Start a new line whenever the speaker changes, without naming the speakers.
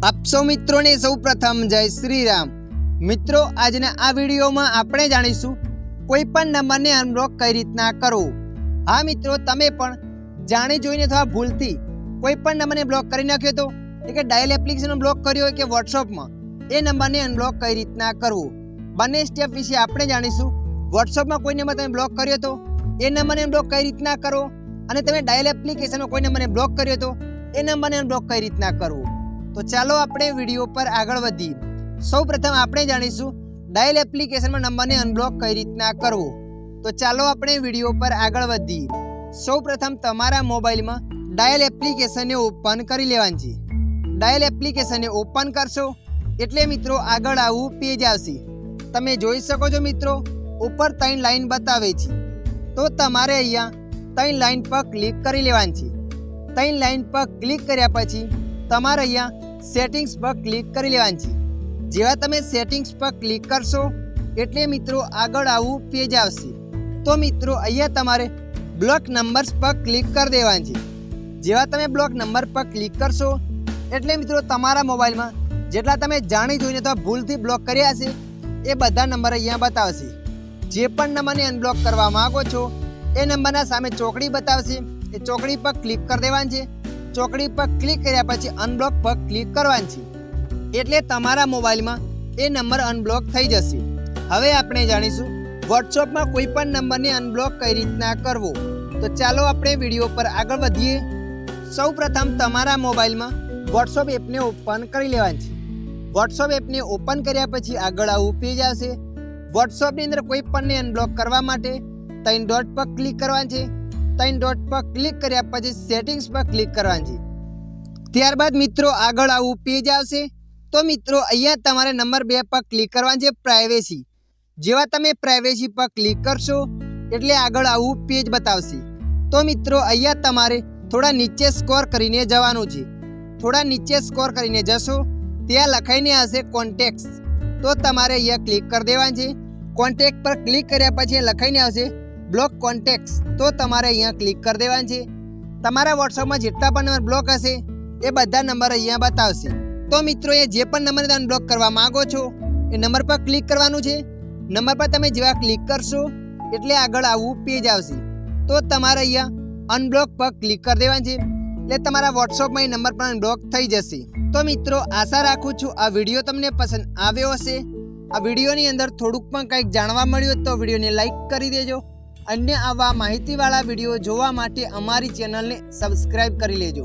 आप सौ मित्रों ने सौ प्रथम जय श्री राम। मित्रों આજના આ વિડીયોમાં આપણે જાણીશું કોઈપણ નંબરને અનબ્લોક કઈ રીતના કરવો। હા મિત્રો, તમે પણ જાણી જોઈને અથવા ભૂલથી કોઈપણ નંબરને બ્લોક કરી નાખ્યો તો કે ડાયલ એપ્લિકેશન બ્લોક કર્યો હોય કે વોટ્સએપમાં એ નંબરને અનબ્લોક કઈ રીતના કરવો, બંને સ્ટેપ વિશે આપણે જાણીશું। વોટ્સએપમાં કોઈ નંબર તમે બ્લોક કર્યો તો એ નંબરને અનબ્લોક કઈ રીતના કરવો, અને તમે ડાયલ એપ્લિકેશનમાં કોઈ નંબરને બ્લોક કર્યો તો એ નંબરને અનબ્લોક કઈ રીતના કરવો। तो चलो अपने वीडियो पर आगळ वधीए। सौ प्रथम आपणे जाणीशुं डायल एप्लिकेशन में नंबर ने अनब्लॉक कई रीतना करवो। तो चलो अपने वीडियो पर आगळ वधीए। सौ प्रथम तमारा मोबाइल में डायल एप्लिकेशन ने ओपन करी लेवानी छे। डायल एप्लिकेशन ने ओपन करशो एटले मित्रों आगळ आवुं पेज आवशे। तमे जोई शको छो मित्रों ऊपर 3 लाइन बतावे छे, तो तमारे अहींया 3 लाइन पर क्लिक करी लेवानी छे। 3 लाइन पर क्लिक कर्या पछी तमारे अहींया सेटिंग्स पर क्लिक करी लेवानी छे। जेवा तमे सेटिंग्स पर क्लिक करशो एटले मित्रों आगळ आवुं पेज आवशे। तो मित्रों अहींया तमारे ब्लॉक नंबर्स पर क्लिक कर देवानी छे। जेवा तमे ब्लॉक नंबर पर क्लिक करशो एटले मित्रों तमारा मोबाइल में जेटला तमे जाणी जोईने तो भूलथी ब्लॉक कर्या छे ए बधा नंबर अहींया बतावशे। जे पण नंबरने अनब्लॉक करवा मांगो छो ए नंबरना सामे चोकड़ी बतावशे। ए चोकड़ी पर क्लिक कर देवानी छे। चोकड़ी पर क्लिक कर्या पछी अनब्लॉक पर क्लिक करवानी छे एटले तमारा मोबाइल में ए नंबर अनब्लॉक थई जशे। हवे आपणे जाणीशुं वॉट्सएप में कोईपण नंबर ने अनब्लॉक कई रीतना करवो। तो चलो अपने वीडियो पर आगळ वधीए। सौ प्रथम तमारा मोबाइल में वॉट्सएप एप ने ओपन करी लेवानी छे। वॉट्सएप एप ने ओपन कर्या पछी आगळ आवुं पेज आवशे। वॉट्सएप ની અંદર कोईपण ने अनब्लॉक करवा माटे 3 डॉट पर क्लिक करवानी छे। 3 डॉट पर क्लिक कर्या पछी सेटिंग्स पर क्लिक करवानी छे। त्यारबाद मित्रों आगळ आवुं पेज आवशे। तो मित्रों अहींया तमारे नंबर 2 पर क्लिक करवानी छे, प्राइवेसी। जेवा तमे प्राइवेसी पर क्लिक करशो एटले आगळ आवुं पेज बतावशे। तो मित्रों अहींया तमारे थोड़ा नीचे स्क्रॉल करीने जवानुं छे। थोड़ा नीचे स्क्रॉल करीने जशो त्यां लखाईने आवशे कॉन्टेक्ट्स। तो तमारे अहींया क्लिक कर देवानी छे। कॉन्टेक्ट पर क्लिक कर्या पछी लखाईने आवशे ब्लॉक कॉन्टेक्ट्स। तो तमारे अहींया क्लिक कर देवानी छे। तमारा वॉट्सएप में जेटला पण नंबर ब्लॉक हशे ए बधा नंबर अहींया बतावशे। तो मित्रों ए जे पण नंबर ने अनब्लॉक करवा मांगो छो ए नंबर पर क्लिक करवानुं छे। नंबर पर तमे जेवा क्लिक करशो एटले आगळ आवुं पेज आवशे। तो तमारे अहींया अनब्लॉक पर क्लिक कर देवानी छे એટલે તમારા વોટ્સએપમાં એ નંબર પર અનબ્લોક થઈ જશે। તો મિત્રો આશા રાખું છું આ વિડીયો તમને પસંદ આવ્યો હશે। આ વિડીયોની અંદર થોડુંક પણ કંઈક જાણવા મળ્યું તો વિડીયોને લાઈક કરી દેજો। अन्य आवा माहितीवाळा विडियो जोवा माटे अमारी चेनल ने सब्सक्राइब करी लेजो।